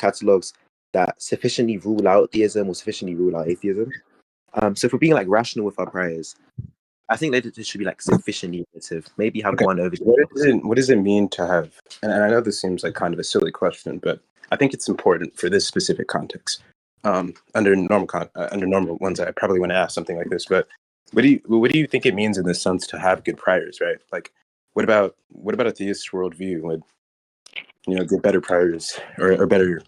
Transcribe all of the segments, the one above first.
catalogs that sufficiently rule out theism or sufficiently rule out atheism. So if we're being like rational with our priors, I think that it should be like sufficiently relative. Maybe have one over the other. What does it mean to have? And I know this seems like kind of a silly question, but I think it's important for this specific context. Under normal ones, I probably wouldn't ask something like this. But what do you think it means in this sense to have good priors, right? Like, what about a theist worldview would, give better priors or better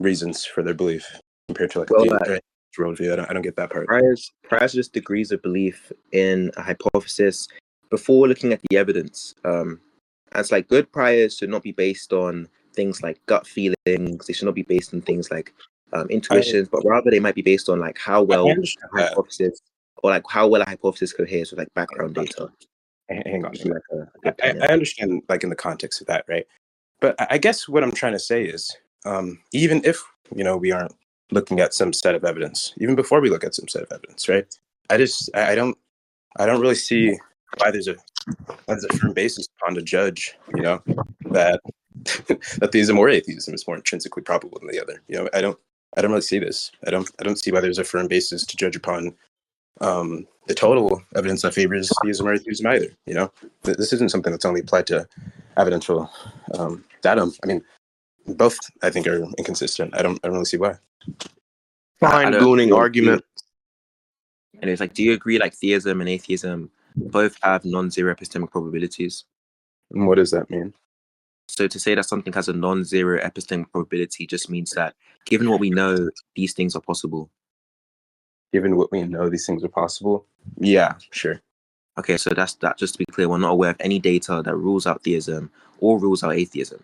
reasons for their belief compared to like a theist worldview? I don't get that part. Priors are just degrees of belief in a hypothesis before looking at the evidence. And it's like good priors should not be based on things like gut feelings. They should not be based on things like intuitions, but rather they might be based on like how well a hypothesis or like how well a hypothesis coheres with like background data. Hang on. I understand like in the context of that, right? But I guess what I'm trying to say is, even if we aren't looking at some set of evidence, even before we look at some set of evidence, right? I don't really see why there's a firm basis upon to judge, that that theism or atheism is more intrinsically probable than the other. I don't really see this. I don't see why there's a firm basis to judge upon the total evidence that favors theism or atheism either. This isn't something that's only applied to evidential datum. I mean, both I think are inconsistent. I don't really see why. Mind-blowing argument. And it's like, do you agree like theism and atheism both have non-zero epistemic probabilities? And what does that mean? So to say that something has a non-zero epistemic probability just means that given what we know, these things are possible. Given what we know, these things are possible? Yeah, sure. Okay, so that's that. Just to be clear, we're not aware of any data that rules out theism or rules out atheism.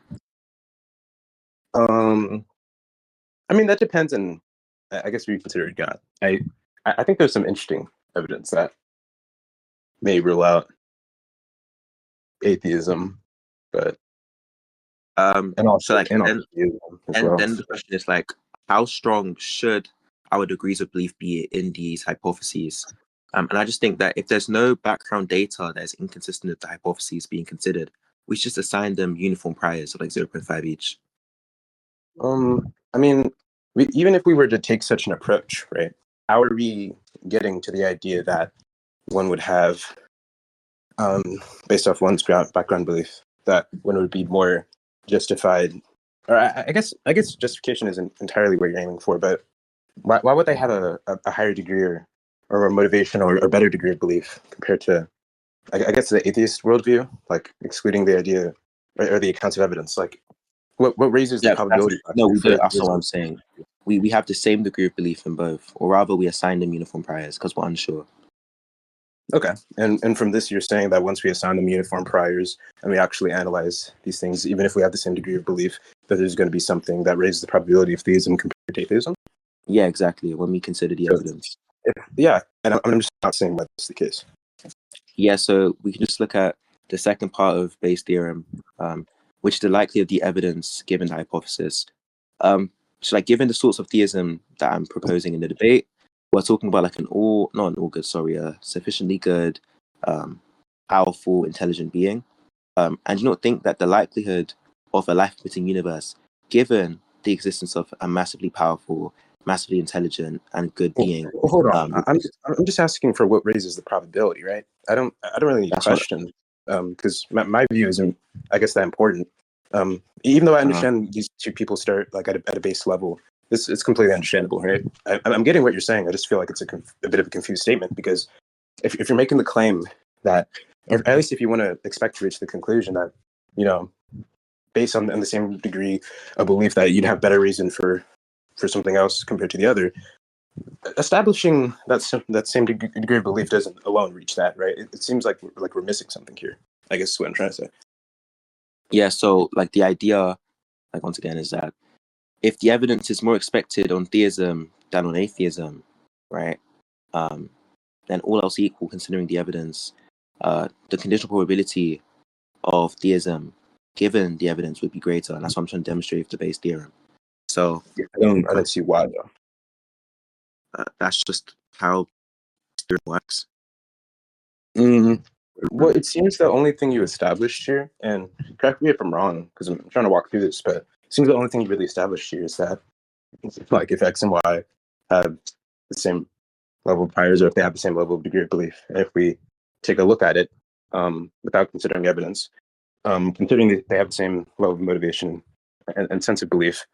I mean, that depends on, I guess, we consider God. I think there's some interesting evidence that may rule out atheism, but and also so like and then the question is like, how strong should our degrees of belief be in these hypotheses? And I just think that if there's no background data that is inconsistent with the hypotheses being considered, we should just assign them uniform priors of like 0.5 each. I mean, even if we were to take such an approach, right? How are we getting to the idea that one would have, based off one's background belief, that one would be more justified? Or I guess justification isn't entirely what you're aiming for, but why would they have a higher degree or a motivation or better degree of belief compared to, I guess, the atheist worldview, like excluding the idea or the accounts of evidence? Like, what raises the probability? That's what I'm saying. We have the same degree of belief in both, or rather we assign them uniform priors because we're unsure. Okay, and from this you're saying that once we assign them uniform priors and we actually analyze these things, even if we have the same degree of belief, that there's going to be something that raises the probability of theism compared to atheism? Yeah, exactly, when we consider the evidence. And I'm just not saying that that's the case. Yeah, so we can just look at the second part of Bayes' theorem, which is the likelihood of the evidence given the hypothesis. So like given the sorts of theism that I'm proposing in the debate, we're talking about like a sufficiently good, powerful, intelligent being. And you not think that the likelihood of a life-permitting universe, given the existence of a massively powerful, massively intelligent, and good being. Hold on, I'm just asking for what raises the probability, right? I don't really need a question, because my view isn't, I guess, that important. Even though I understand these two people start like at a base level, it's completely understandable, right? I'm getting what you're saying. I just feel like it's a bit of a confused statement, because if you're making the claim that, or at least if you want to expect to reach the conclusion that, based on the same degree of belief that you'd have better reason for something else compared to the other, establishing that same degree of belief doesn't alone reach that, right? It seems like we're missing something here, I guess is what I'm trying to say. Yeah, so like the idea, like once again, is that if the evidence is more expected on theism than on atheism, right? Then all else equal, considering the evidence, the conditional probability of theism given the evidence would be greater, and that's what I'm trying to demonstrate with the Bayes' theorem. So I don't see why though. That's just how theorem works. Well, it seems the only thing you established here, and correct me if I'm wrong, because I'm trying to walk through this, but seems the only thing you really established here is that, like, if X and Y have the same level of priors, or if they have the same level of degree of belief, if we take a look at it without considering evidence, considering that they have the same level of motivation and sense of belief,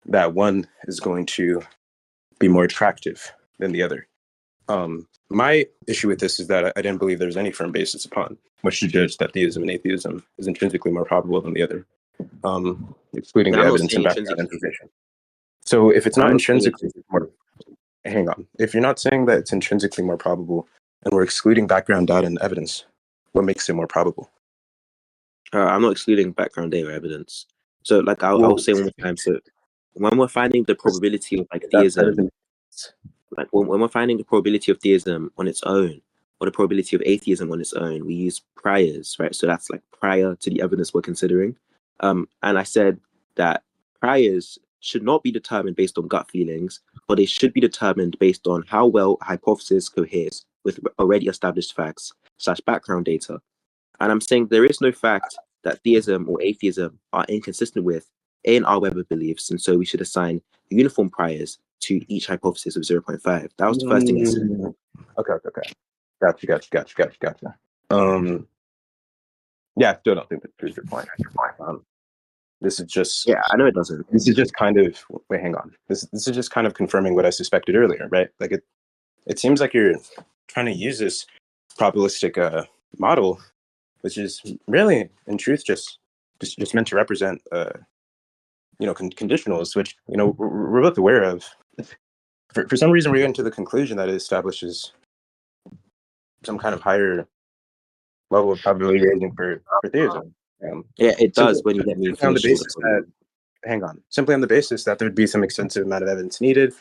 that one is going to be more attractive than the other. My issue with this is that I didn't believe there was any firm basis upon which to judge that theism and atheism is intrinsically more probable than the other, excluding the evidence and background information. So if it's not intrinsically more, hang on. If you're not saying that it's intrinsically more probable and we're excluding background data and evidence, what makes it more probable? I'm not excluding background data or evidence. So like I'll say one more time. So when we're finding the probability of like theism, like when we're finding the probability of theism on its own, or the probability of atheism on its own, we use priors, right? So that's like prior to the evidence we're considering. And I said that priors should not be determined based on gut feelings, but they should be determined based on how well a hypothesis coheres with already established facts / background data. And I'm saying there is no fact that theism or atheism are inconsistent with in our web of beliefs, and so we should assign uniform priors to each hypothesis of 0.5. That was the first thing I said. Okay. Gotcha. Yeah, I still don't think that proves your point. This is just... Yeah, I know it doesn't. This is just kind of... Wait, hang on. This is just kind of confirming what I suspected earlier, right? Like it seems like you're trying to use this probabilistic model, which is really, in truth, just meant to represent, conditionals, which, we're both aware of. For some reason, we're getting to the conclusion that it establishes some kind of higher level of probability rating for theism. Yeah, it does when you let me on the finish. basis that, hang on, simply on the basis that there'd be some extensive amount of evidence needed,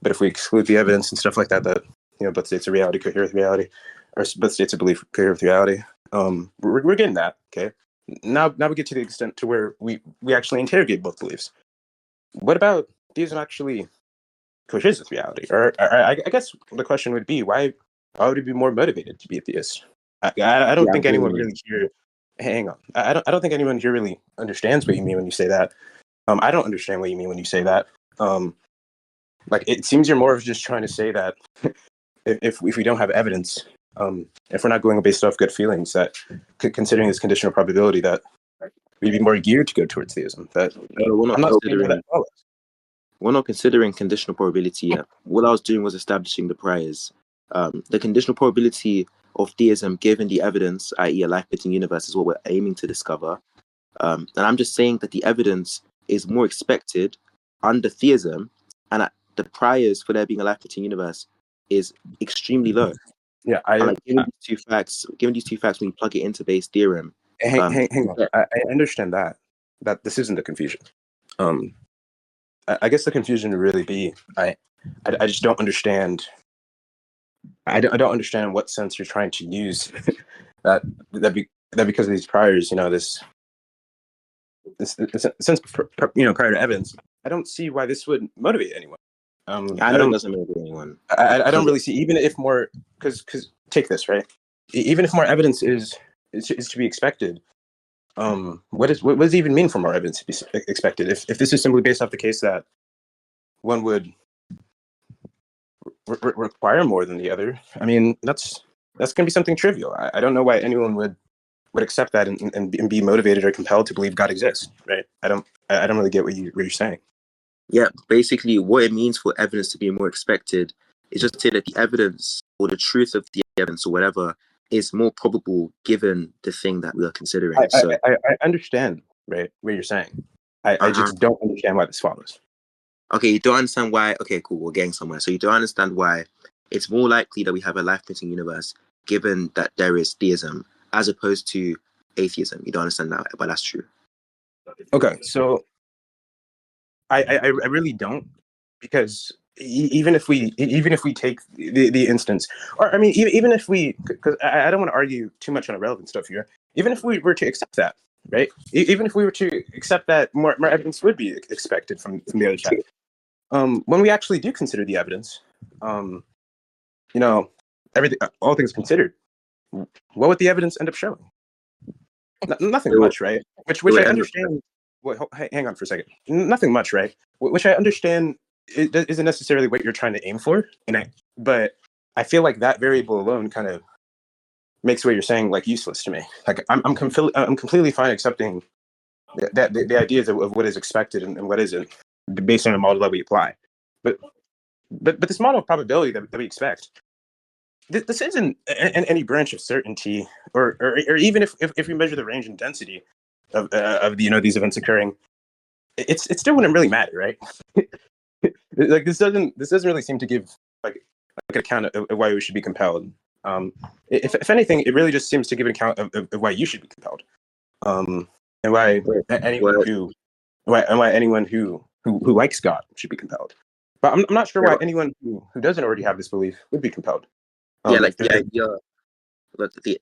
but if we exclude the evidence and stuff like that, both states of reality cohere with reality, or both states of belief cohere with reality. We're getting that. Okay. Now we get to the extent to where we actually interrogate both beliefs. What about theism actually coheres with reality? Or I guess the question would be, why would you be more motivated to be a theist? I don't think anyone really here. Hang on. I don't think anyone here really understands what you mean when you say that. I don't understand what you mean when you say that. Like, it seems you're more of just trying to say that if we don't have evidence, if we're not going based off gut feelings, that considering this conditional probability, that we'd be more geared to go towards theism. That we're not considering conditional probability yet. What I was doing was establishing the priors. The conditional probability of theism given the evidence, i.e. a life-fitting universe, is what we're aiming to discover. And I'm just saying that the evidence is more expected under theism, and the priors for there being a life-fitting universe is extremely low. Yeah, given these two facts, when you plug it into Bayes' theorem. Hang on. I understand that this isn't the confusion. I guess the confusion would really be I just don't understand. I don't understand what sense you're trying to use that because of these priors, this sense prior to evidence. I don't see why this would motivate anyone. I know it doesn't motivate anyone. I don't really see, even if more, because take this, right? Even if more evidence is to be expected, what does it even mean for more evidence to be expected? If this is simply based off the case that one would require more than the other, I mean, that's going to be something trivial. I don't know why anyone would accept that and be motivated or compelled to believe God exists, right? I don't really get what you're saying. Yeah, basically what it means for evidence to be more expected is just to say that the evidence or the truth of the evidence or whatever is more probable given the thing that we are considering. I understand, right, what you're saying. I just don't understand why this follows. Okay, you don't understand why. Okay, cool, we're getting somewhere. So you don't understand why it's more likely that we have a life-fitting universe given that there is theism as opposed to atheism. You don't understand that, but that's true. Okay, so I really don't, because even if we take the instance, or I mean, even if we, because I don't want to argue too much on irrelevant stuff here. Even if we were to accept that, right? Even if we were to accept that more evidence would be expected from the other side, when we actually do consider the evidence, everything, all things considered, what would the evidence end up showing? Nothing much, right? Which I understand. Well, hang on for a second. Nothing much, right? Which I understand it isn't necessarily what you're trying to aim for, but I feel like that variable alone kind of makes what you're saying like useless to me. Like I'm completely fine accepting the ideas of what is expected and what isn't based on a model that we apply, but this model of probability that we expect, this isn't any branch of certainty, or even if we measure the range and density of these events occurring, it still wouldn't really matter, right? Like this doesn't really seem to give like an account of why we should be compelled. If anything, it really just seems to give an account of why you should be compelled, and why anyone who likes God should be compelled. But I'm not sure why anyone who doesn't already have this belief would be compelled. The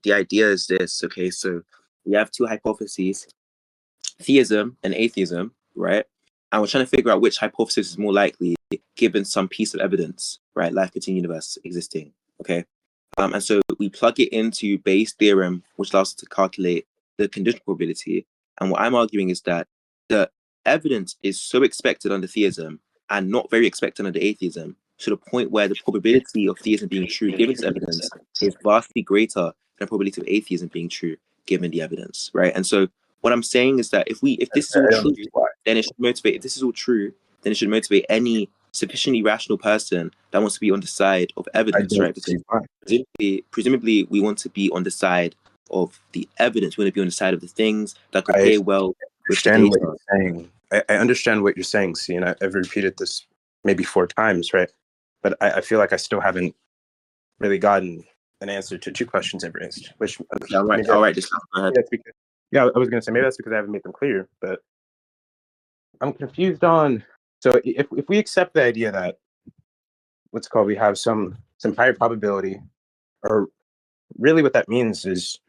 idea is this. Okay, so we have two hypotheses: theism and atheism, right? And we're trying to figure out which hypothesis is more likely given some piece of evidence, right? Life continuing universe existing. Okay. And so we plug it into Bayes' theorem, which allows us to calculate the conditional probability. And what I'm arguing is that the evidence is so expected under theism and not very expected under atheism, to the point where the probability of theism being true given this evidence is vastly greater than the probability of atheism being true given the evidence, right? And so what I'm saying is that if this is all true, then it should motivate. If this is all true, then it should motivate any sufficiently rational person that wants to be on the side of evidence, right? Because presumably we want to be on the side of the evidence. We want to be on the side of the things that compare well with the data. What you're saying. I understand what you're saying, Cee, and I've repeated this maybe 4 times, right? But I feel like I still haven't really gotten an answer to 2 questions I've raised. Which all right, go ahead. I was going to say maybe that's because I haven't made them clear, but I'm confused on. So if we accept the idea that we have some higher probability, or really what that means is,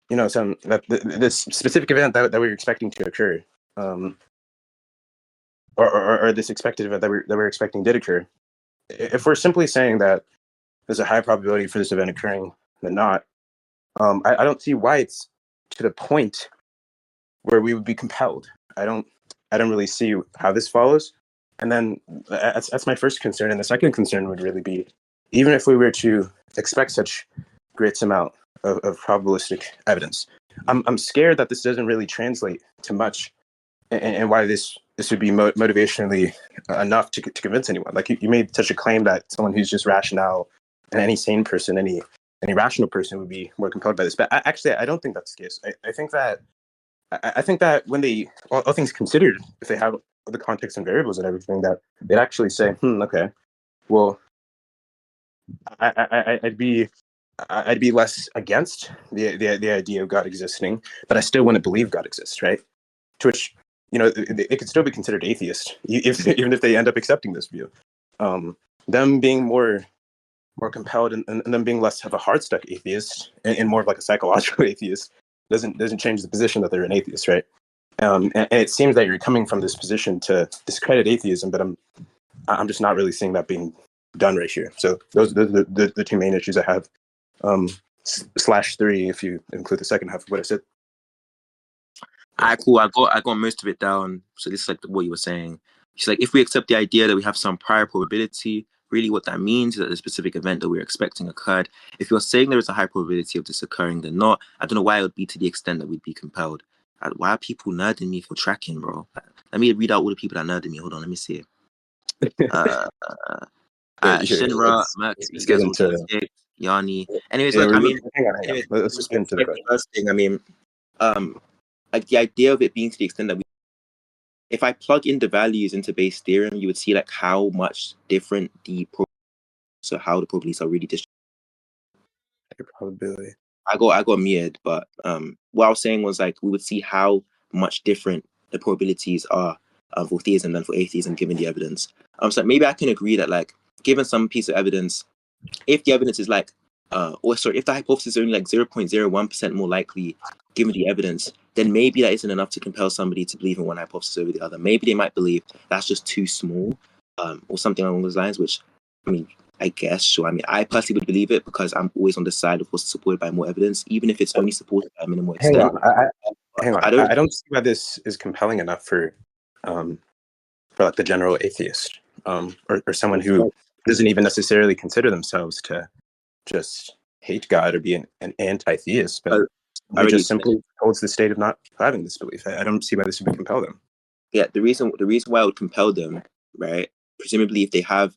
this specific event that we're expecting to occur, or this expected event that we're expecting did occur. If we're simply saying that there's a high probability for this event occurring than not, I don't see why it's to the point where we would be compelled. I don't really see how this follows. And then that's my first concern. And the second concern would really be, even if we were to expect such great amount of probabilistic evidence, I'm scared that this doesn't really translate to much, and why this would be motivationally enough to convince anyone. Like you made such a claim that someone who's just rational, and any sane person, any rational person would be more compelled by this. But I don't think that's the case. I think that when they, all things considered, if they have the context and variables and everything, that they'd actually say, okay, well, I'd be less against the idea of God existing, but I still wouldn't believe God exists, right? To which, it could still be considered atheist, even if they end up accepting this view. Them being more compelled, and them being less of a hard stuck atheist and more of like a psychological atheist doesn't change the position that they're an atheist, right? And it seems that you're coming from this position to discredit atheism, but I'm just not really seeing that being done right here. So those are the 2 main issues I have. /3 if you include the second half of what I said. Cool. I got most of it down. So this is like what you were saying. It's like, if we accept the idea that we have some prior probability, really what that means is that the specific event that we're expecting occurred. If you're saying there is a high probability of this occurring than not, I don't know why it would be to the extent that we'd be compelled. Why are people nerding me for tracking, bro? Let me read out all the people that nerded me. Hold on, let me see. Shinra, Mercury, Yanni. Anyways, hang on. Anyways, Let's just get into the first thing. Like the idea of it being to the extent that if I plug in the values into Bayes' theorem, you would see like how much different how the probabilities are really distributed. Probability. I got muted, but what I was saying was like we would see how much different the probabilities are for theism than for atheism given the evidence. So maybe I can agree that like given some piece of evidence, if the evidence is like if the hypothesis is only like 0.01% more likely given the evidence, then maybe that isn't enough to compel somebody to believe in one hypothesis over the other. Maybe they might believe that's just too small, or something along those lines, which, I guess, sure. I personally would believe it because I'm always on the side of what's supported by more evidence, even if it's only supported by a minimal extent. hang on. I don't see why this is compelling enough for like the general atheist, or someone who doesn't even necessarily consider themselves to just hate God or be an anti-theist, but just simply holds the state of not having this belief. I don't see why this would compel them. Yeah, the reason why it would compel them, right? Presumably, if they have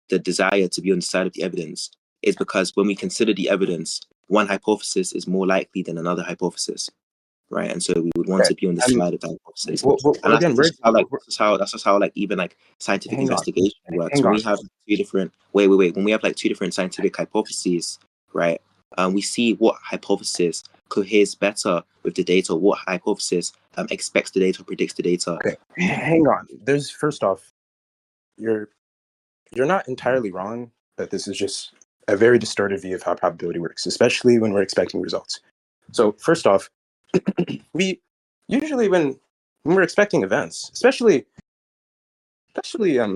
the desire to be on the side of the evidence, is because when we consider the evidence, one hypothesis is more likely than another hypothesis, right? And so we would want to be on the side of that hypothesis. And again, that's just how like even like scientific investigation works. When we have two different when we have like two different scientific hypotheses, right? We see what hypothesis coheres better with the data, what hypothesis expects the data, predicts the data. Okay. Hang on. There's first off, you're not entirely wrong, but this is just a very distorted view of how probability works, especially when we're expecting results. So first off, we usually when we're expecting events, especially a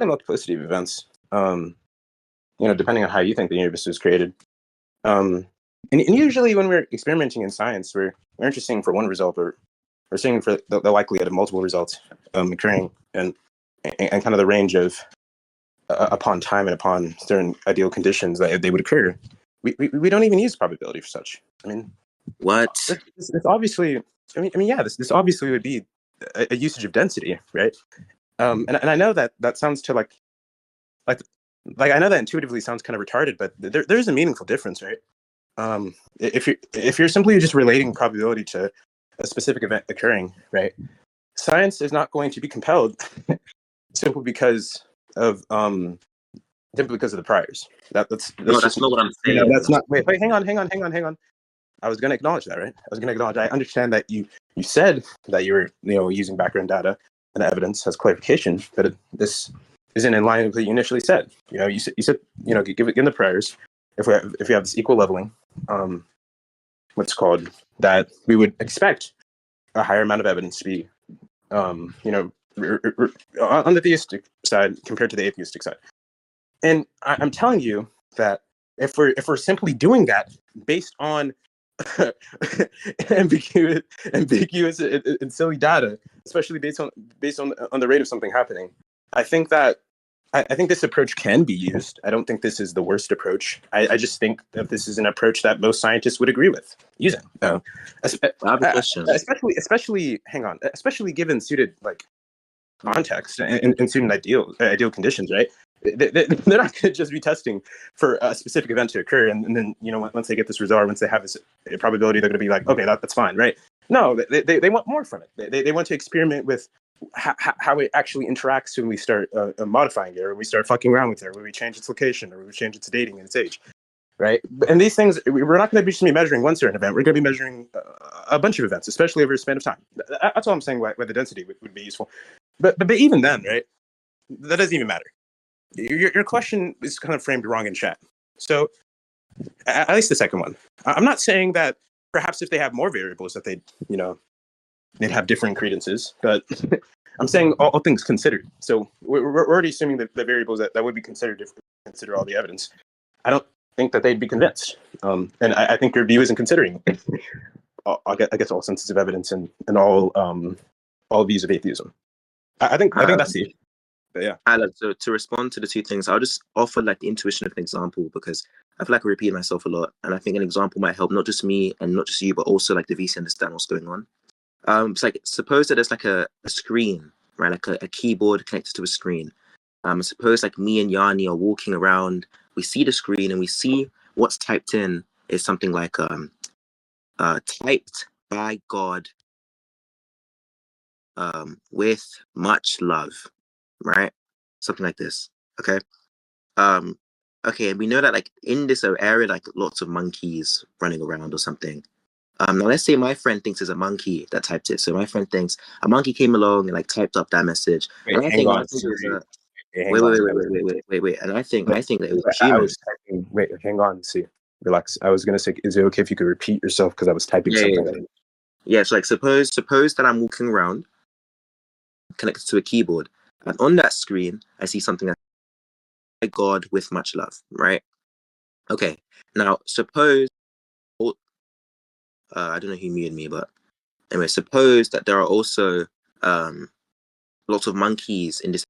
multiplicity of events, depending on how you think the universe was created, and usually when we're experimenting in science, we're interested for one result, or we're seeing for the likelihood of multiple results occurring, and kind of the range of upon time and upon certain ideal conditions that they would occur. We don't even use probability for such. I mean, what? This obviously. This obviously would be a usage of density, right? And I know that sounds to like I know that intuitively sounds kind of retarded, but there's a meaningful difference, right? If you're simply just relating probability to a specific event occurring, right? Science is not going to be compelled simply because of the priors. That's not what I'm saying. That's not. Wait. Hang on. I was going to acknowledge that, right? I understand that you said that you were using background data and evidence as clarification, but this isn't in line with what you initially said. You said given the priors, if we have this equal leveling, what's called, that we would expect a higher amount of evidence to be on the theistic side compared to the atheistic side. And I'm telling you that if we're simply doing that based on ambiguous and silly data, especially based on the rate of something happening, I think this approach can be used. I don't think this is the worst approach. I just think that this is an approach that most scientists would agree with using. I have a question. Especially given suited like context and suited ideal conditions, right? They're not going to just be testing for a specific event to occur, and then once they get this result, once they have this probability, they're going to be like, okay, that's fine, right? No, they want more from it. They want to experiment with how it actually interacts when we start modifying it, or we start fucking around with it, when we change its location, or we change its dating and its age, right? And these things, we're not going to just be measuring one certain event. We're going to be measuring a bunch of events, especially over a span of time. That's all I'm saying. Why the density would be useful, but even then, right? That doesn't even matter. Your question is kind of framed wrong in chat. So at least the second one. I'm not saying that perhaps if they have more variables that they'd have different credences, but I'm saying all things considered. So we're already assuming that the variables that would be considered if we consider all the evidence. I don't think that they'd be convinced. And I think your view isn't considering I guess all senses of evidence and all views of atheism. I think that's the issue. But yeah. Alan, so to respond to the two things, I'll just offer like the intuition of an example, because I feel like I repeat myself a lot, and I think an example might help not just me and not just you, but also like the VC understand what's going on. It's like, suppose that there's like a screen, right? Like a keyboard connected to a screen. Suppose like me and Yanni are walking around, we see the screen and we see what's typed in is something like typed by God with much love, right? Something like this. Okay. Okay, and we know that like in this area, like lots of monkeys running around or something. Now let's say my friend thinks it's a monkey that typed it. So my friend thinks a monkey came along and like typed up that message. Wait, and I think wait. And I think that it was humans. Wait, hang on. See, relax. I was gonna say, is it okay if you could repeat yourself, because I was typing something? Yeah. So like suppose that I'm walking around connected to a keyboard, and on that screen I see something like God with much love, right? Okay. Now suppose I don't know who muted me, but anyway, suppose that there are also lots of monkeys in this.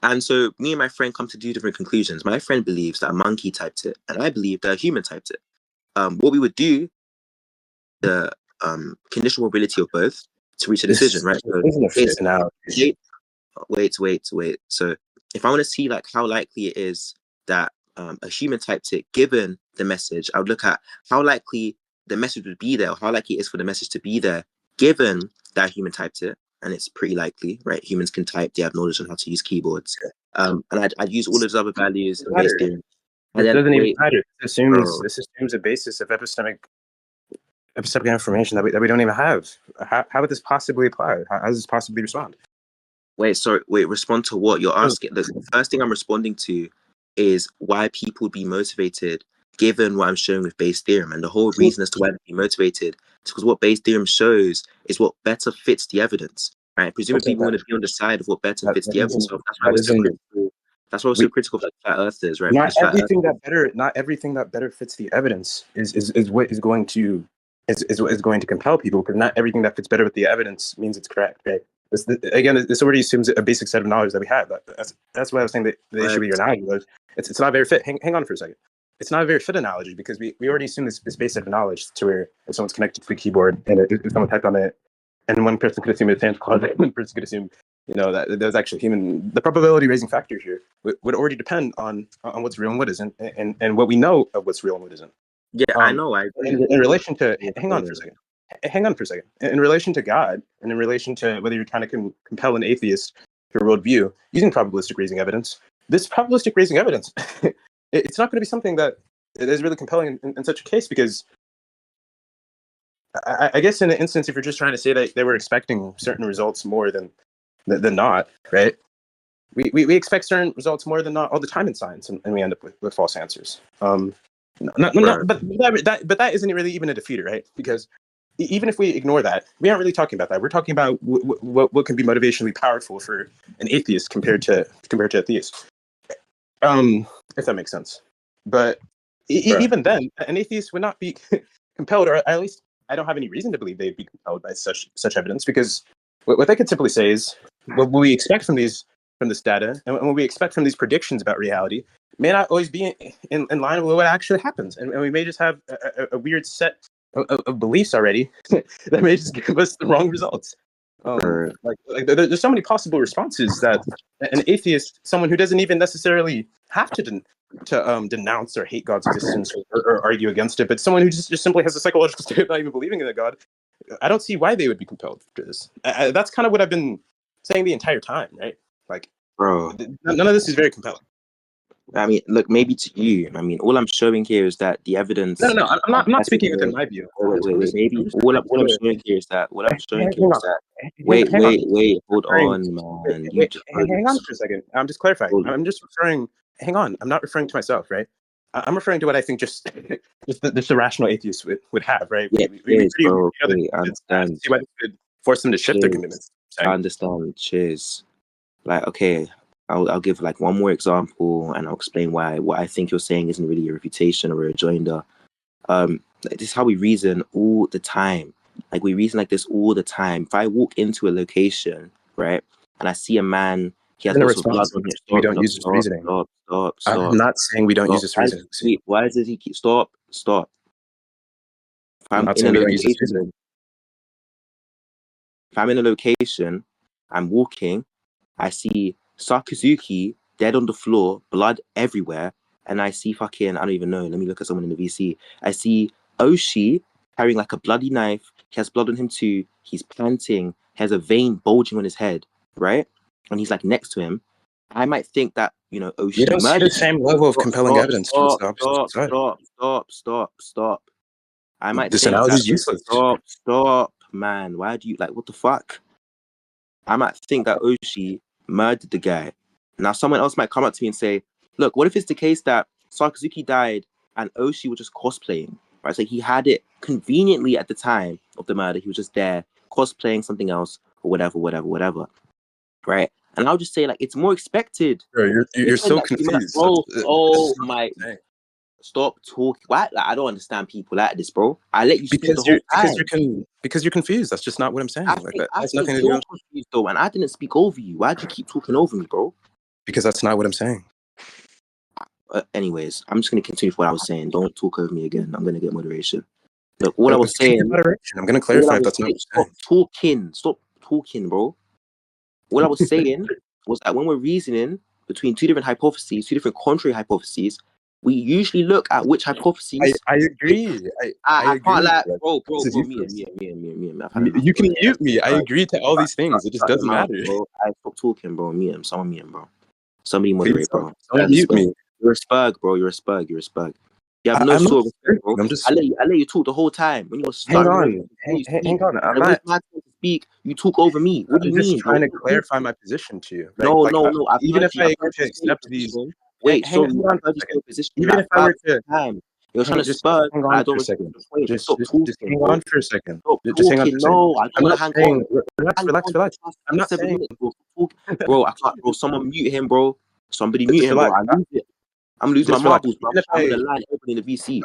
And so me and my friend come to two different conclusions. My friend believes that a monkey typed it, and I believe that a human typed it. What we would do, the conditional probability of both to reach a decision, right? So wait. So if I want to see like how likely it is that a human typed it, given the message, I would look at how likely the message would be there, or how likely it is for the message to be there, given that a human typed it. And it's pretty likely, right? Humans can type; they have knowledge on how to use keyboards. And I'd use all those other values in base theorem. It doesn't even matter. This assumes a basis of epistemic information that we don't even have. How would this possibly apply? How does this possibly respond? Respond to what you're asking. The first thing I'm responding to is why people would be motivated, given what I'm showing with Bayes' theorem. And the whole reason as to why they'd be motivated is because what Bayes' theorem shows is what better fits the evidence. Right? Presumably, we want to be on the side of what better fits the evidence. So that's why we're so critical. That's why we're so critical of flat earthers, right? Not everything that better fits the evidence is what is going to compel people, because not everything that fits better with the evidence means it's correct, right? This already assumes a basic set of knowledge that we have. That's why I was saying that the issue with your analogy was it's not very fit. Hang on for a second. It's not a very fit analogy, because we already assume this basic set of knowledge to where if someone's connected to a keyboard and if someone typed on it, and one person could assume it's Santa Claus, and one person could assume that there's actually human. The probability raising factor here would already depend on what's real and what isn't, and what we know of what's real and what isn't. Yeah, I know. I agree. In relation to hang on for a second. In relation to God, and in relation to whether you're trying to compel an atheist to a worldview using probabilistic raising evidence, this probabilistic raising evidence, it's not going to be something that is really compelling in such a case, because I guess in an instance, if you're just trying to say that they were expecting certain results more than not, right? We expect certain results more than not all the time in science, and we end up with false answers. But that isn't really even a defeater, right? Because even if we ignore that, we aren't really talking about that. We're talking about what can be motivationally powerful for an atheist compared to a theist. If that makes sense. But even then, an atheist would not be compelled, or at least I don't have any reason to believe they'd be compelled by such evidence, because what they could simply say is what we expect from this data and what we expect from these predictions about reality may not always be in line with what actually happens, and we may just have a weird set of beliefs already that may just give us the wrong results. There's so many possible responses that an atheist, someone who doesn't even necessarily have to denounce or hate God's existence or argue against it, but someone who just simply has a psychological state of not even believing in a God, I don't see why they would be compelled to this. That's kind of what I've been saying the entire time, right? Like, bro, none of this is very compelling. I mean, look, maybe to you. I mean, all I'm showing here is that the evidence. No, I'm not speaking within my view. Wait. Maybe all I'm showing here is that. Wait. Hold on, man. Hang on for a second. I'm just clarifying. I'm just referring. Hang on. I'm not referring to myself, right? I'm referring to what I think just the rational atheist would have, right? Yeah, I understand. See why this would force them to shift their commitments. I understand. Cheers. Like, okay. I'll give like one more example, and I'll explain why what I think you're saying isn't really a refutation or a rejoinder. This is how we reason all the time. Like, we reason like this all the time. If I walk into a location, right, and I see a man, he has lots of blood on him. We don't use this reasoning. Stop. I'm not saying we don't use this reasoning. Why does he keep? Stop. If I'm in a location, I'm walking, I see Sakazuki dead on the floor, blood everywhere, and I see I don't even know, let me look at someone in the VC. I see Oshi carrying like a bloody knife, he has blood on him too, he's panting, he has a vein bulging on his head, right? And he's like next to him. I might think that, Oshi... You don't see the same level of compelling evidence. Stop. I might this think analogy is useless. Stop, man. Why do you, what the fuck? I might think that Oshi murdered the guy. Now someone else might come up to me and say, look, what if it's the case that Sakazuki died and Oshi was just cosplaying, right? So he had it conveniently at the time of the murder. He was just there cosplaying something else or whatever, right? And I'll just say, like, it's more expected. Bro, you're so confused. Oh my. Stop talking. Why? Like, I don't understand people like this, bro. I let you speak the whole time. Because you're confused. That's just not what I'm saying. I Like think, that has I nothing think to do. you're confused though, and I didn't speak over you. Why do you keep talking over me, bro? Because that's not what I'm saying. Anyways, I'm just gonna continue with what I was saying. Don't talk over me again. I'm gonna get moderation. Look, all I was saying. Moderation. I'm gonna clarify if that's not what I'm saying. Stop talking, bro. All I was saying was that when we're reasoning between two different hypotheses, two different contrary hypotheses, we usually look at which hypotheses. I agree. I agree. can't lie, bro. Me. You can mute me. I agree to all these things. It just doesn't matter. Bro. I stop talking, bro. Someone mute him, bro. Somebody moderate, bro. Don't mute me. You're a spug, bro. You're a spug. You have no sort of respect, bro. I let you talk the whole time. When you was hang on. I'm not. My turn to speak. You talk over me. What do you mean? I'm just trying to clarify my position to you. No. Even if I accept these. Wait, hang on a second. Even if I were to, you're trying to spur. Hang on for a second. Just hang on for a second. Just hang on for a second. No, I don't want to hang on. Relax. I'm not saying, bro. I can't, bro. Someone mute him, bro. Somebody mute him, bro. I lose it. I'm losing my marbles, bro. I'm in the line opening the VC.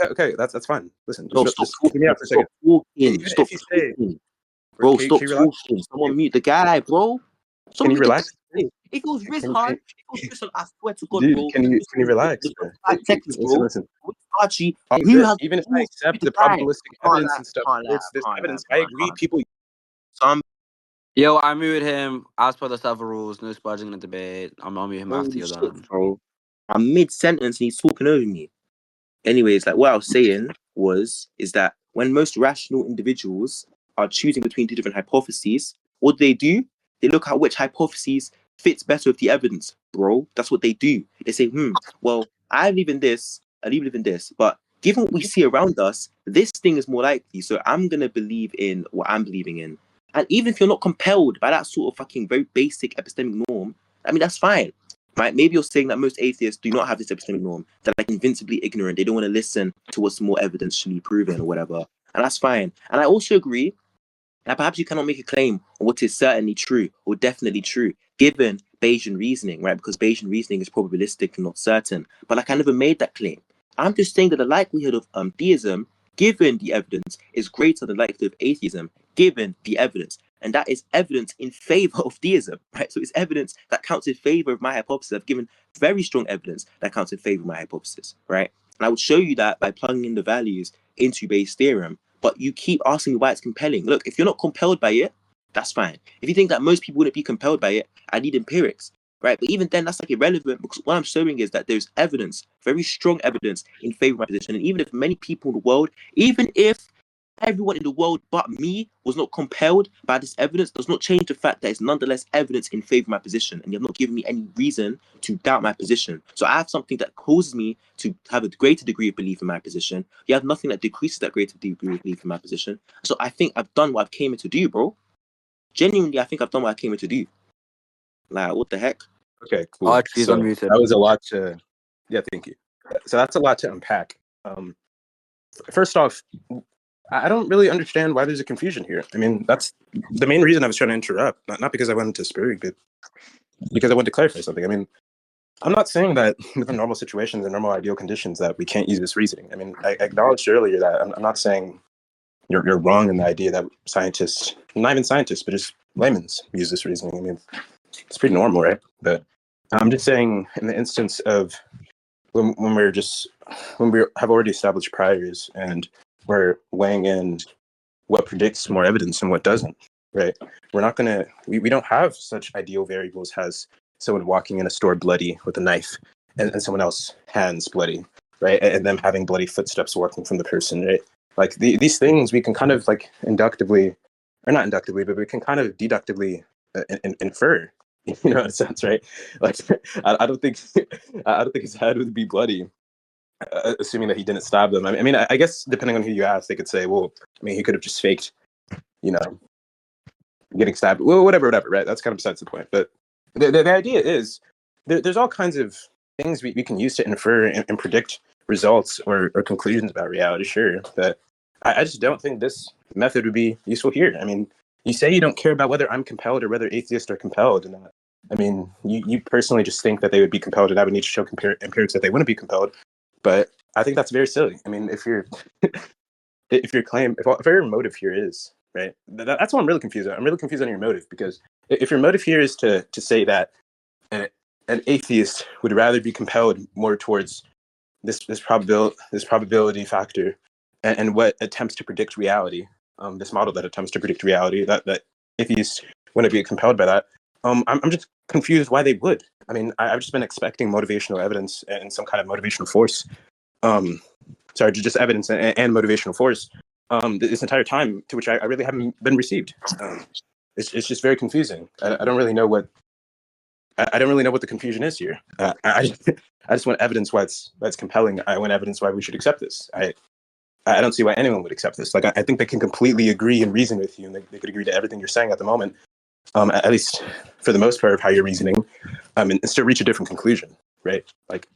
Okay. That's fine. Listen, just hear me out for a second. Stop talking. Bro, stop talking. Someone mute the guy, bro. Can you relax? If it was Rizhan, I swear to God, dude, bro. Can you relax? 5 seconds, bro. Listen. Archie, even if I accept the probabilistic evidence and stuff, this evidence, I agree. People. Yo, I muted him. As per the server rules, no spudging in the debate. I'll mute him after you're done. Bro. I'm mid-sentence and he's talking over me. Anyways, like what I was saying is that when most rational individuals are choosing between two different hypotheses, what do? They look at which hypothesis fits better with the evidence, bro. That's what they do. They say, well, I believe in this, but given what we see around us, this thing is more likely, so I'm going to believe in what I'm believing in. And even if you're not compelled by that sort of fucking very basic epistemic norm, I mean, that's fine. Right? Maybe you're saying that most atheists do not have this epistemic norm. They're like invincibly ignorant. They don't want to listen to what's more evidentially proven or whatever. And that's fine. And I also agree that perhaps you cannot make a claim on what is certainly true or definitely true, given Bayesian reasoning, right? Because Bayesian reasoning is probabilistic and not certain. But like I never made that claim. I'm just saying that the likelihood of theism, given the evidence, is greater than the likelihood of atheism, given the evidence. And that is evidence in favor of theism, right? So it's evidence that counts in favor of my hypothesis. I've given very strong evidence that counts in favor of my hypothesis, right? And I would show you that by plugging in the values into Bayes' theorem. But you keep asking me why it's compelling. Look, if you're not compelled by it, that's fine. If you think that most people wouldn't be compelled by it, I need empirics, right? But even then, that's like irrelevant because what I'm showing is that there's evidence, very strong evidence in favor of my position. And even if many people in the world, even if everyone in the world but me was not compelled by this evidence, does not change the fact that it's nonetheless evidence in favor of my position. And you have not given me any reason to doubt my position. So I have something that causes me to have a greater degree of belief in my position. You have nothing that decreases that greater degree of belief in my position. So I think I've done what I came here to do, bro. Genuinely, I think I've done what I came here to do. Like, what the heck? Okay, cool. So that was a lot to... Yeah, thank you. So that's a lot to unpack. First off, I don't really understand why there's a confusion here. I mean, that's the main reason I was trying to interrupt. Not because I wanted to speak, but because I wanted to clarify something. I mean, I'm not saying that within normal situations and normal ideal conditions that we can't use this reasoning. I mean, I acknowledged earlier that I'm not saying you're wrong in the idea that scientists, not even scientists, but just laymen use this reasoning. I mean, it's pretty normal, right? But I'm just saying in the instance of when we have already established priors and we're weighing in what predicts more evidence and what doesn't, right? We're not gonna, we don't have such ideal variables as someone walking in a store bloody with a knife and someone else hands bloody, right? And them having bloody footsteps walking from the person, right? Like these things we can kind of like inductively, or not inductively, but we can kind of deductively infer, in a sense, right? Like I don't think his head would be bloody, assuming that he didn't stab them. I mean, I guess depending on who you ask, they could say, well, I mean, he could have just faked, getting stabbed. Well, whatever, right? That's kind of besides the point. But the idea is there's all kinds of things we can use to infer and predict results or conclusions about reality, sure. But I just don't think this method would be useful here. I mean, you say you don't care about whether I'm compelled or whether atheists are compelled. And I mean, you personally just think that they would be compelled, and I would need to show empirics that they wouldn't be compelled. But I think that's very silly. I mean, if your motive here is right, that's what I'm really confused. I'm really confused on your motive, because if your motive here is to say that an atheist would rather be compelled more towards this probability factor and what attempts to predict reality, this model that attempts to predict reality, that atheists wouldn't be compelled by that. I'm just confused why they would. I mean, I've just been expecting motivational evidence and some kind of motivational force. Just evidence and motivational force this entire time, to which I really haven't been received. It's just very confusing. I don't really know what the confusion is here. I just want evidence why it's compelling. I want evidence why we should accept this. I don't see why anyone would accept this. Like, I think they can completely agree and reason with you, and they could agree to everything you're saying at the moment, at least for the most part of how you're reasoning, and still reach a different conclusion, right? Like,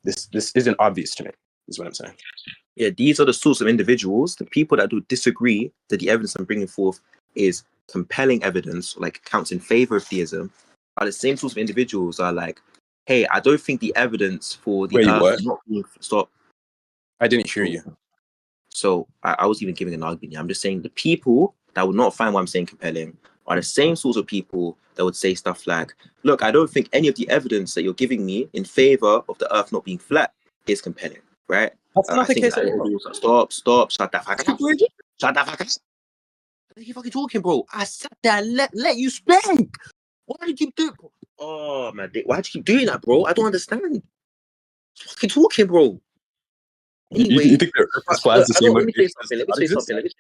this isn't obvious to me, is what I'm saying. Yeah, these are the sorts of individuals, the people that do disagree that the evidence I'm bringing forth is compelling evidence, like counts in favor of theism, are the same sorts of individuals are like, hey, I don't think the evidence for the earth not being stop. I didn't hear you. So I was even giving an argument. I'm just saying the people that would not find what I'm saying compelling are the same sorts of people that would say stuff like, look, I don't think any of the evidence that you're giving me in favor of the earth not being flat is compelling, right? That's not the case at all. Stop, shut the fuck up. Shut the fuck up. What are you fucking talking, bro? I sat there and let you speak. Why do you keep doing, bro? Oh, man, why do you keep doing that, bro? I don't understand. Fucking talking, bro. Anyway, you think the earth is flat is the same? Let me say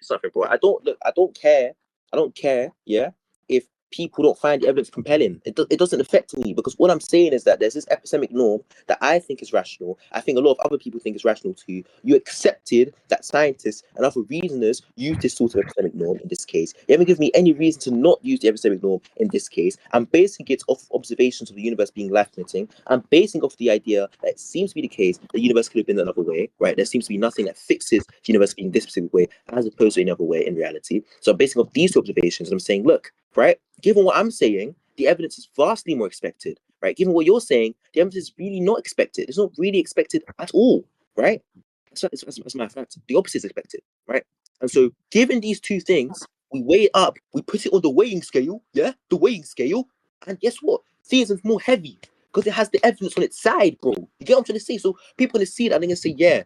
something, bro. I don't care, yeah, if people don't find the evidence compelling. It doesn't affect me, because what I'm saying is that there's this epistemic norm that I think is rational. I think a lot of other people think is rational too. You accepted that scientists and other reasoners use this sort of epistemic norm in this case. You haven't given me any reason to not use the epistemic norm in this case. I'm basing it off observations of the universe being life-limiting. I'm basing off the idea that it seems to be the case that the universe could have been another way, right? There seems to be nothing that fixes the universe being this specific way as opposed to another way in reality. So I'm basing off these observations, and I'm saying, look, right, given what I'm saying, the evidence is vastly more expected, right? Given what you're saying, the evidence is really not expected. It's not really expected at all, right? That's a matter of fact. The opposite is expected, right? And so, given these two things, we weigh it up, we put it on the weighing scale, yeah? The weighing scale, and guess what? Theism's more heavy because it has the evidence on its side, bro. You get what I'm trying to say? So, people are going to see that and they're going to say, yeah,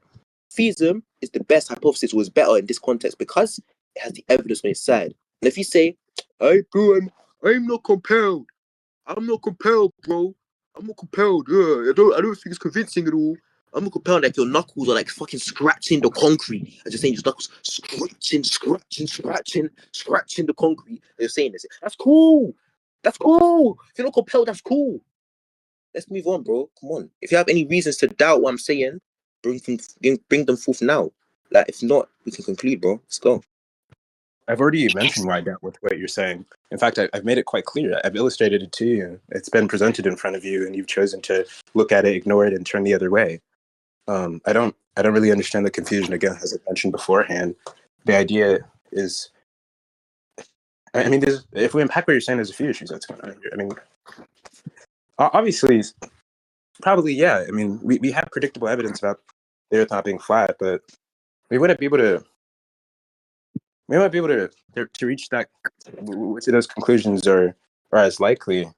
theism is the best hypothesis, or is better in this context because it has the evidence on its side. And if you say, hey, bro, I'm not compelled. I'm not compelled, bro. I'm not compelled. I don't think it's convincing at all. I'm not compelled. Like your knuckles are like fucking scratching the concrete. I'm just saying your knuckles scratching the concrete. And you're saying this. That's cool. That's cool. If you're not compelled, that's cool. Let's move on, bro. Come on. If you have any reasons to doubt what I'm saying, bring them forth now. Like, if not, we can conclude, bro. Let's go. I've already mentioned why I doubt with what you're saying. In fact, I've made it quite clear. I've illustrated it to you. It's been presented in front of you, and you've chosen to look at it, ignore it, and turn the other way. I don't really understand the confusion. Again, as I mentioned beforehand, the idea is, I mean, if we unpack what you're saying, there's a few issues that's going on here. I mean, obviously, probably, yeah. I mean, we have predictable evidence about the Earth not being flat, but we wouldn't be able to reach that, which of those conclusions are as likely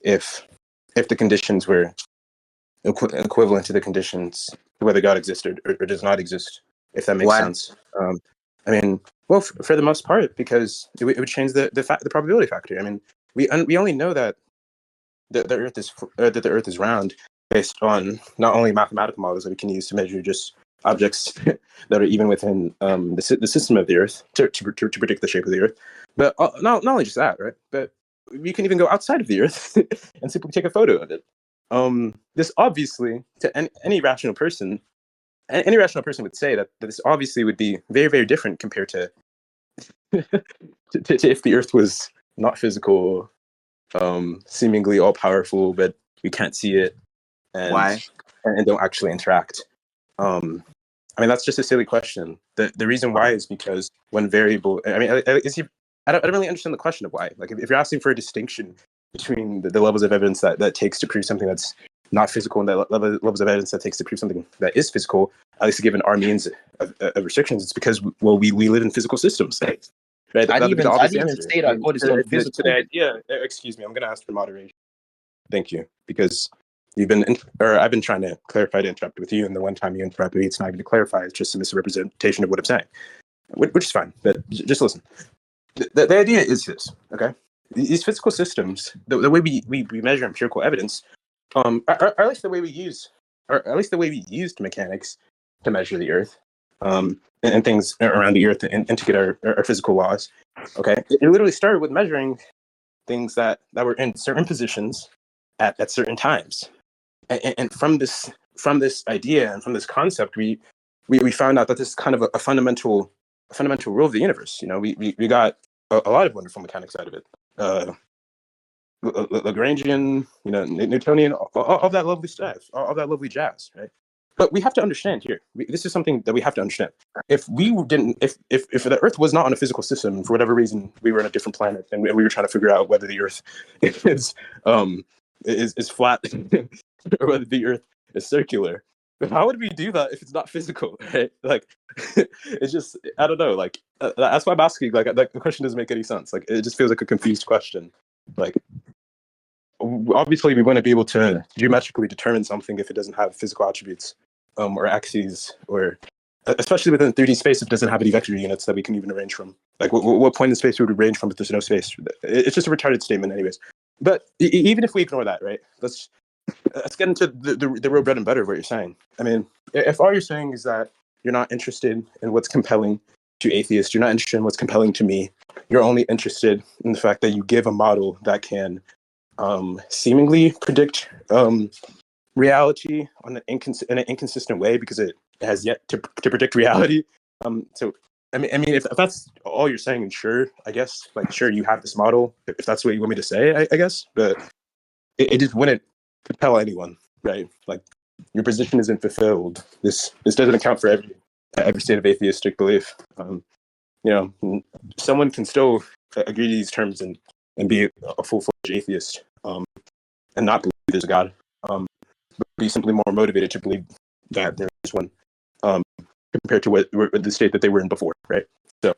if the conditions were equivalent to the conditions whether God existed or does not exist, if that makes sense. I mean, well, for the most part, because it would change the probability factor. I mean, we only know that the Earth is round based on not only mathematical models that we can use to measure just objects that are even within the system of the Earth to predict the shape of the Earth, but not only just that, right? But we can even go outside of the Earth and simply take a photo of it. This obviously, to any rational person would say that this obviously would be very, very different compared to if the Earth was not physical, seemingly all powerful, but we can't see it, and don't actually interact. I mean, that's just a silly question. The reason why is because one variable. I mean, I don't really understand the question of why. Like, if you're asking for a distinction between the levels of evidence that takes to prove something that's not physical and the levels of evidence that takes to prove something that is physical, at least given our means of restrictions, it's because, well, we live in physical systems. Right? I'd even say that God is not physical. To the idea, excuse me, I'm going to ask for moderation. Thank you, because I've been trying to clarify to interrupt with you, and the one time you interrupt me, it's not even to clarify; it's just a misrepresentation of what I'm saying, which is fine. But just listen. The idea is this, okay? These physical systems, the way we measure empirical evidence, are at least the way we use, or at least the way we used mechanics to measure the Earth, and things around the Earth, and to get our physical laws. Okay, it literally started with measuring things that were in certain positions at certain times, and from this idea and from this concept, we found out that this is kind of a fundamental rule of the universe. You know, we got a lot of wonderful mechanics out of it. Lagrangian, you know, Newtonian, all that lovely stuff, all that lovely jazz, right? But we have to understand here. This is something that we have to understand. If we didn't, if the Earth was not on a physical system, and for whatever reason we were on a different planet, and we were trying to figure out whether the Earth is flat or whether the Earth is circular, how would we do that if it's not physical, right? Like, it's just, I don't know. Like, that's why I'm asking. Like, the question doesn't make any sense. Like, it just feels like a confused question. Like, obviously, we want to be able to geometrically determine something if it doesn't have physical attributes, or axes, or especially within 3D space, if it doesn't have any vector units that we can even arrange from. Like, what point in space would we range from if there's no space? It's just a retarded statement, anyways. But even if we ignore that, right? Let's get into the real bread and butter of what you're saying. I mean, if all you're saying is that you're not interested in what's compelling to atheists, you're not interested in what's compelling to me, you're only interested in the fact that you give a model that can seemingly predict reality in an inconsistent way because it has yet to predict reality. So I mean, if that's all you're saying, sure, I guess, like, sure, you have this model, if that's what you want me to say, I guess, but it just wouldn't compel anyone, right? Like, your position isn't fulfilled. This doesn't account for every state of atheistic belief. You know, someone can still agree to these terms and be a full-fledged atheist, and not believe there's a God, but be simply more motivated to believe that there is one, compared to what the state that they were in before, right? So,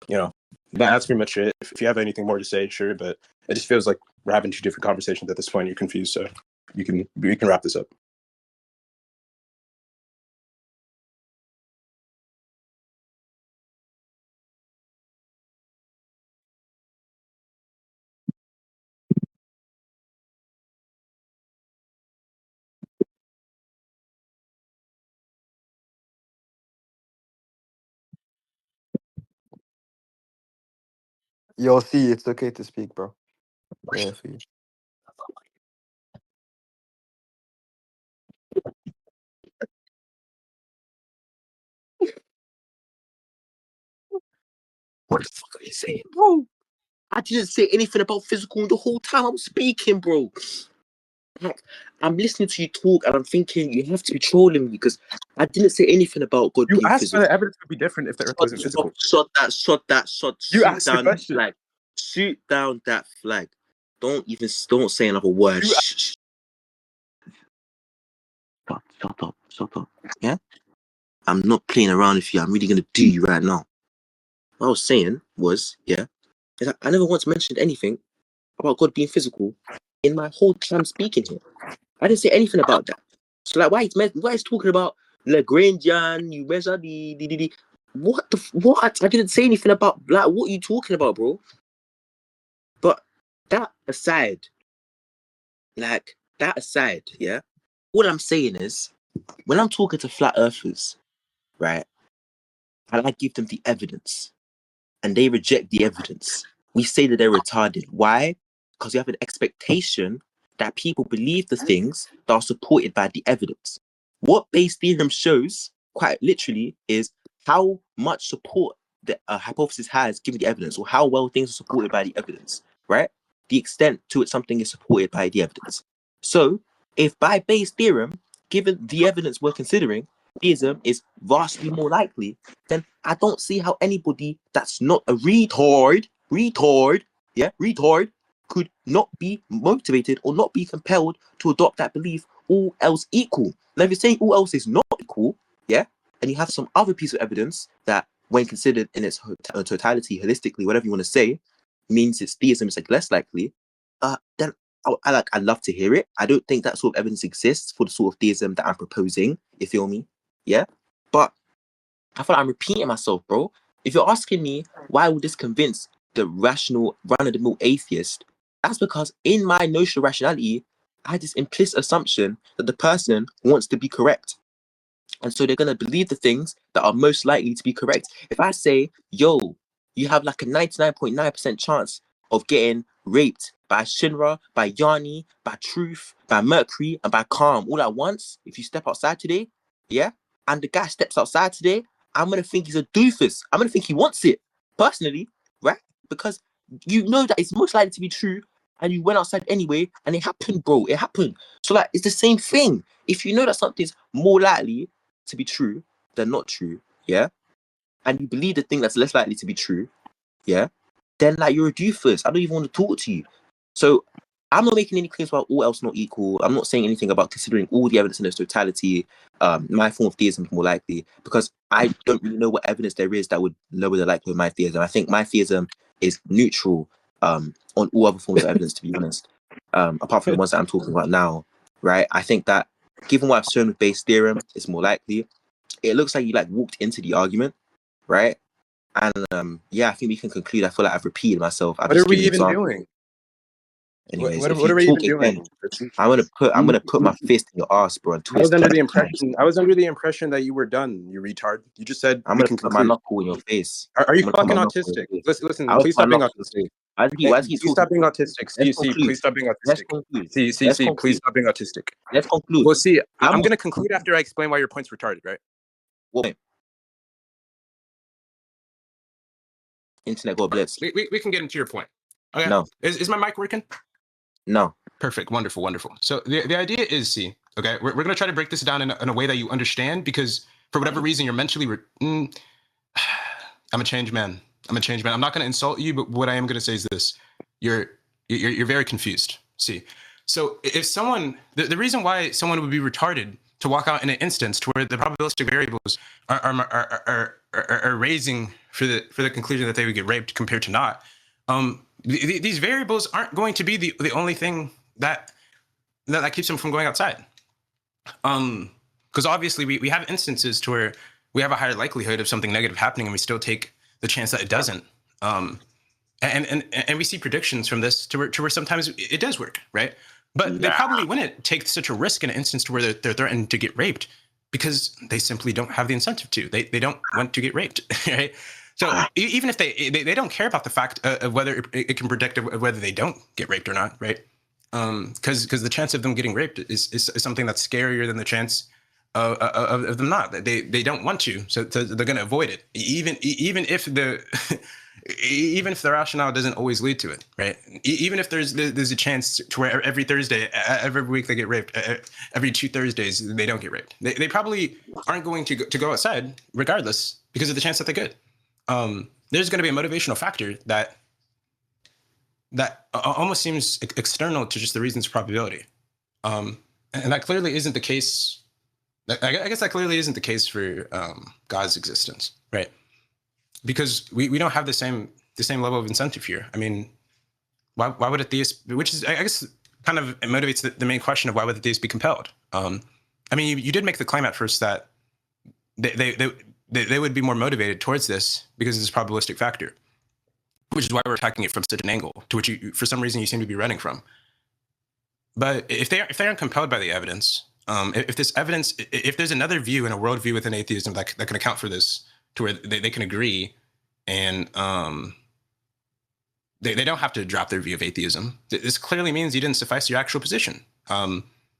you know, that's pretty much it. If you have anything more to say, sure, but it just feels like we're having two different conversations at this point. You're confused, so we can wrap this up. Yo, see, it's okay to speak, bro. Yeah, for you. What the fuck are you saying, bro? I didn't say anything about physical the whole time I'm speaking, bro. Like, I'm listening to you talk and I'm thinking you have to be trolling me because I didn't say anything about God You being asked physical. why the evidence would be different if the Earth wasn't physical. Shut that. You asked the question. Flag. Shoot down that flag. Don't say another word. Shh. Shut up. Yeah? I'm not playing around with you. I'm really gonna do you right now. What I was saying was, yeah, is that I never once mentioned anything about God being physical in my whole time speaking here. I didn't say anything about that. So, like, why he's talking about Lagrangian, you measure the what? I didn't say anything about, like, what are you talking about, bro? But that aside, yeah, what I'm saying is, when I'm talking to flat earthers, right, and I give them the evidence and they reject the evidence, we say that they're retarded. Why? Because we have an expectation that people believe the things that are supported by the evidence. What Bayes' theorem shows, quite literally, is how much support the hypothesis has given the evidence, or how well things are supported by the evidence, right? The extent to which something is supported by the evidence. So, if by Bayes' theorem, given the evidence we're considering, theism is vastly more likely, then I don't see how anybody that's not a retard, could not be motivated or not be compelled to adopt that belief, all else equal. Now, if you're saying all else is not equal, yeah, and you have some other piece of evidence that, when considered in its totality, holistically, whatever you want to say, means it's theism is like less likely, then I'd love to hear it. I don't think that sort of evidence exists for the sort of theism that I'm proposing. You feel me? Yeah. But I feel like I'm repeating myself, bro. If you're asking me why would this convince the rational, run-of-the-mill atheist, that's because in my notional rationality, I had this implicit assumption that the person wants to be correct. And so they're going to believe the things that are most likely to be correct. If I say, yo, you have like a 99.9% chance of getting raped by Shinra, by Yanni, by Truth, by Mercury, and by Calm all at once, if you step outside today, yeah, and the guy steps outside today, I'm going to think he's a doofus. I'm going to think he wants it, personally, right? Because you know that it's most likely to be true, and you went outside anyway, and it happened, bro. It happened. So, like, it's the same thing. If you know that something's more likely to be true than not true, yeah, and you believe the thing that's less likely to be true, yeah, then like you're a doofus. I don't even want to talk to you. So I'm not making any claims about all else not equal. I'm not saying anything about considering all the evidence in its totality. My form of theism is more likely because I don't really know what evidence there is that would lower the likelihood of my theism. I think my theism is neutral on all other forms of evidence, to be honest. Apart from the ones that I'm talking about now, right? I think that given what I've shown with Bayes' theorem, it's more likely. It looks like you like walked into the argument, right? And yeah, I think we can conclude. I feel like I've repeated myself. What are we even doing? Anyways, what if are you we even talk again, doing? I'm gonna put my fist in your ass, bro, and I was twist under 20 the times. impression. I was under the impression that you were done. You retard. You just said I'm we gonna can put my conclude. knuckle in your face. Are you I'm gonna put fucking my knuckle in autistic? your face. Listen. I will Please put my stop being knuckle in autistic. your face. Why does he You keep stop being talking? autistic. Let's See, conclude. please stop being Let's autistic. conclude. See, Let's please conclude. stop being autistic. Let's conclude. Well, see, I'm I'm gonna conclude after I explain why your point's retarded, right? what? Internet got blitzed. We can get into your point. Okay. No. Is my mic working? No. Perfect. Wonderful. So the idea is, see, okay, we're going to try to break this down in a way that you understand, because for whatever reason, you're mentally... I'm a changed man. I'm not going to insult you, but what I am going to say is this. You're very confused. See, so if someone... The reason why someone would be retarded to walk out in an instance to where the probabilistic variables are raising for the conclusion that they would get raped compared to not, these variables aren't going to be the only thing that keeps them from going outside. Because obviously we have instances to where we have a higher likelihood of something negative happening, and we still take the chance that it doesn't. And we see predictions from this to where sometimes it does work, right? But they probably wouldn't take such a risk in an instance to where they're threatened to get raped, because they simply don't have the incentive to. They don't want to get raped, right? So even if they don't care about the fact of whether it can predict whether they don't get raped or not, right? Because the chance of them getting raped is something that's scarier than the chance of them not. They don't want to, so they're going to avoid it, even if even if the rationale doesn't always lead to it, right? Even if there's a chance to where every Thursday, every week they get raped, every 2 Thursdays they don't get raped. They probably aren't going to go outside regardless because of the chance that they could. There's going to be a motivational factor that almost seems external to just the reasons probability. And that clearly isn't the case. I guess that clearly isn't the case for God's existence, right? Because we don't have the same level of incentive here. I mean, why would a theist, which is, I guess, kind of motivates the main question of why would the theist be compelled? I mean, you did make the claim at first that they would be more motivated towards this because of this probabilistic factor, which is why we're attacking it from such an angle, to which you, for some reason, you seem to be running from. But if they aren't compelled by the evidence, if there's another view and a worldview within atheism that can account for this, to where they can agree, and they don't have to drop their view of atheism. This clearly means you didn't suffice your actual position.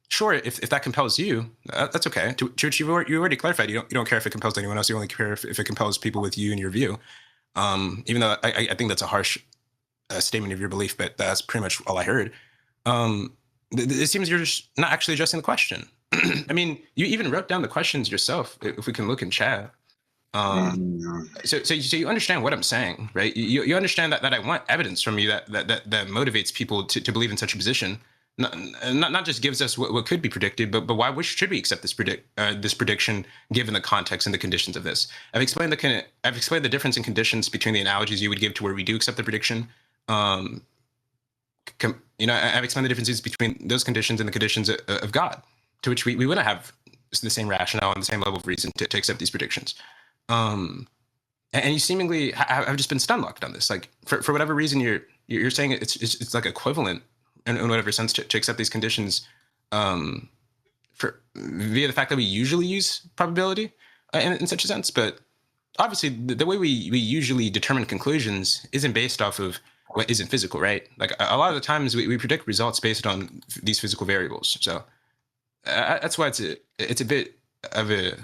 Sure, if that compels you, that's okay. To which you already clarified, you don't care if it compels anyone else. You only care if it compels people with you and your view. Even though I think that's a harsh statement of your belief, but that's pretty much all I heard. It seems you're just not actually addressing the question. I mean, you even wrote down the questions yourself. If we can look in chat. So you understand what I'm saying, right? You understand that I want evidence from you that motivates people to believe in such a position. Not just gives us what could be predicted, but why should we accept this prediction given the context and the conditions of this? I've explained the difference in conditions between the analogies you would give to where we do accept the prediction. I've explained the differences between those conditions and the conditions of God, to which we wouldn't have the same rationale and the same level of reason to accept these predictions. And you seemingly have just been stunlocked on this. Like for whatever reason, you're saying it's like equivalent in whatever sense to accept these conditions via the fact that we usually use probability in such a sense. But obviously, the way we usually determine conclusions isn't based off of what isn't physical, right? Like a lot of the times we predict results based on these physical variables. So that's why it's a bit of a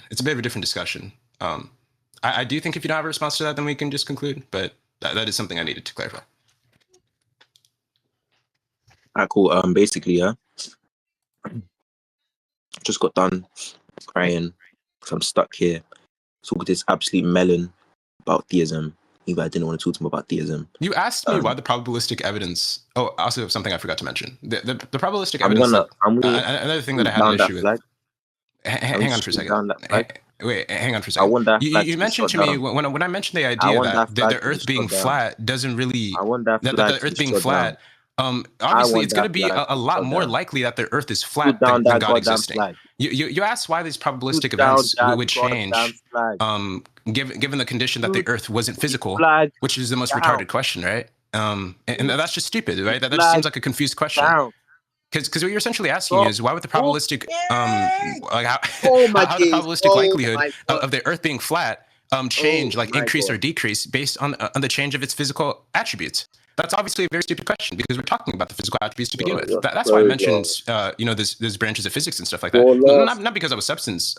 different discussion. I do think if you don't have a response to that, then we can just conclude. But that is something I needed to clarify. All right, cool. Basically, just got done crying because I'm stuck here talking to this absolute melon about theism. Even I didn't want to talk to him about theism. You asked me why the probabilistic evidence. Oh, also something I forgot to mention. The probabilistic evidence. Another thing that I had an issue with. Hang on for a second. Wait, hang on for a second. I want that you mentioned to me when I mentioned the idea that the Earth being flat doesn't really. That the Earth being flat. Obviously, it's going to be a lot more likely that the Earth is flat than God existing. You asked why these probabilistic events would change, given the condition that the Earth wasn't physical, which is the most retarded question, right? And that's just stupid, right? That just seems like a confused question. Because what you're essentially asking is why would the probabilistic, how the probabilistic likelihood of the Earth being flat change, increase or decrease based on the change of its physical attributes? That's obviously a very stupid question because we're talking about the physical attributes to begin with. That's why I mentioned, those branches of physics and stuff like that. Not because I was substance,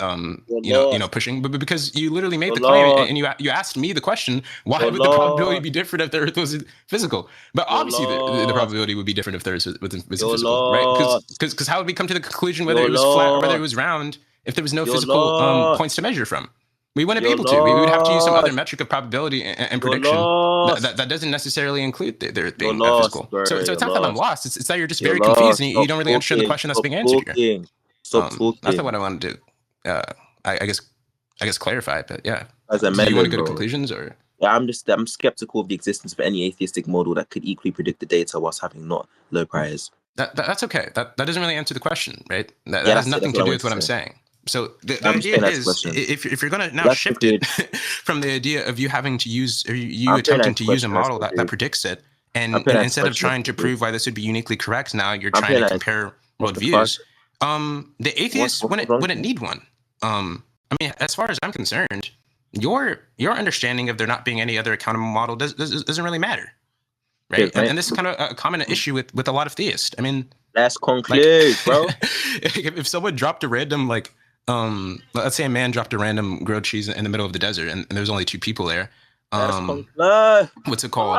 pushing, but because you literally made the claim and you asked me the question: why would the probability be different if the Earth was physical? But obviously, the probability would be different if the Earth was physical, right? Because how would we come to the conclusion whether it was flat or whether it was round if there was no physical points to measure from? We wouldn't be able to. We would have to use some other metric of probability and prediction that doesn't necessarily include the Earth being physical. So it's not that I'm lost. It's that you're just very confused and you don't really understand the question that's being answered here. Stop talking. That's what I wanted to, I guess clarify. But yeah, do you want to go to conclusions or? Yeah, I'm skeptical of the existence of any atheistic model that could equally predict the data whilst having not low priors. That's okay. That doesn't really answer the question, right? That has nothing to do with what I'm saying. So the idea is, if you're going to now shift it from the idea of you having to use, or you attempting to use a model that predicts it, and instead of trying to prove why this would be uniquely correct, now you're trying to compare worldviews. The atheists wouldn't need one. I mean, as far as I'm concerned, your understanding of there not being any other accountable model doesn't really matter, right? And this is kind of a common issue with a lot of theists. I mean, let's conclude, bro. If someone dropped a random let's say a man dropped a random grilled cheese in the middle of the desert, and there's only 2 people there. What's it called?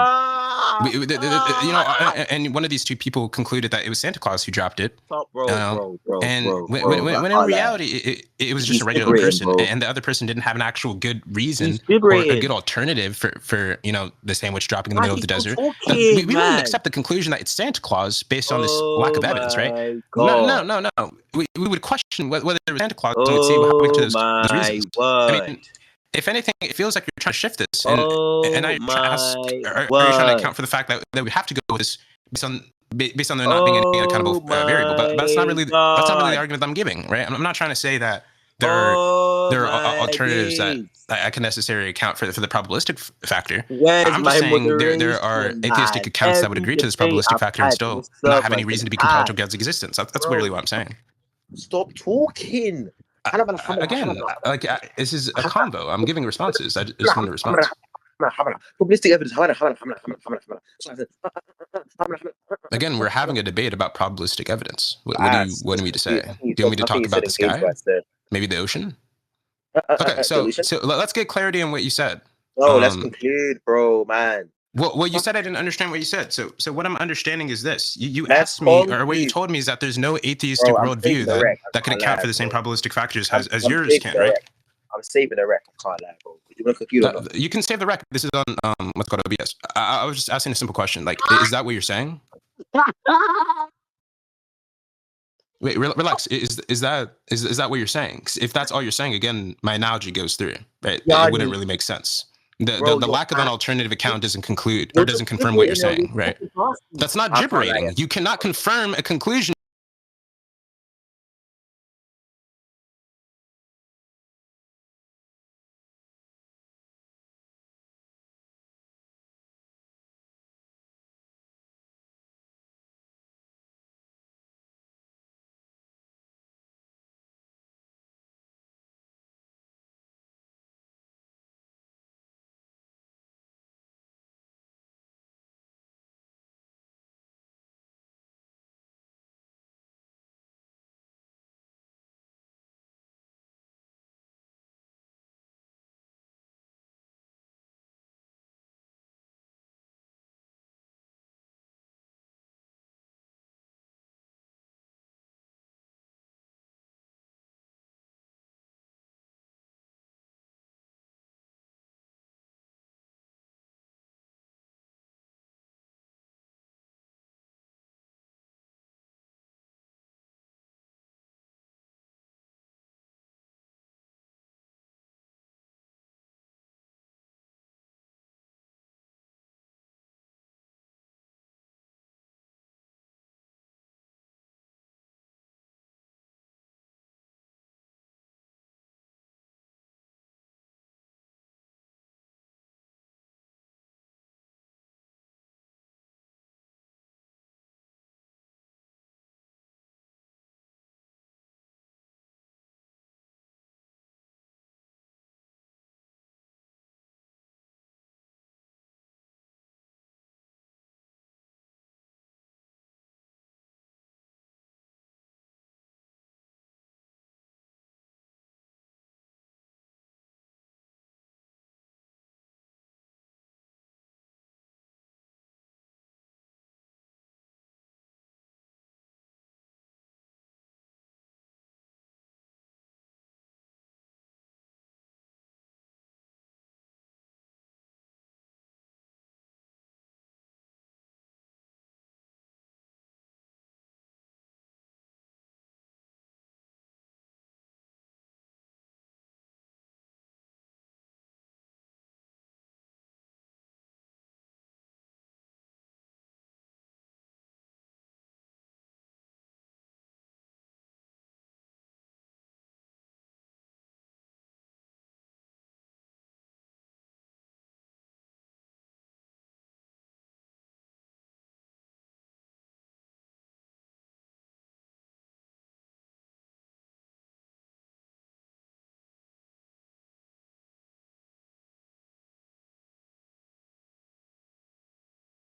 And one of these 2 people concluded that it was Santa Claus who dropped it. When in reality, it was just a regular person, and the other person didn't have an actual good reason or a good alternative for the sandwich dropping in the middle of the desert. We wouldn't accept the conclusion that it's Santa Claus based on this lack of evidence, right? No. We would question whether it was Santa Claus and we'd see how we get to those reasons. I mean, if anything, it feels like you're trying to shift this, and now you're trying to ask, are you trying to account for the fact that we have to go with this based on there not being any accountable variable. But that's not really the argument that I'm giving, right? I'm not trying to say that there are alternatives that I can necessarily account for the probabilistic factor. I'm just saying there are atheistic accounts that would agree to this probabilistic factor and still not have any reason to be compelled to God's existence. That's really what I'm saying. Stop talking. Again, this is a convo. I'm giving responses. I just want to respond. Probabilistic evidence. Again, we're having a debate about probabilistic evidence. What do you want me to say? Do you want me to talk about the sky? Maybe the ocean? Okay, so let's get clarity on what you said. Oh, let's conclude, bro, man. Well, you said I didn't understand what you said. So what I'm understanding is this. You asked me, or what you told me is that there's no atheistic worldview that could account for the same probabilistic factors as yours can, right? I'm saving the rec. I can't lie, bro. You want to conclude or not? You can save the record. This is on what's called OBS. I was just asking a simple question. Like, is that what you're saying? Wait, relax. Is that what you're saying? 'Cause if that's all you're saying, again, my analogy goes through. Right? Yeah, It wouldn't really make sense. The Bro, lack of an alternative account doesn't conclude or you're doesn't just confirm what you're gibbering, saying, right? That's not I can't lie. gibberating. You cannot confirm a conclusion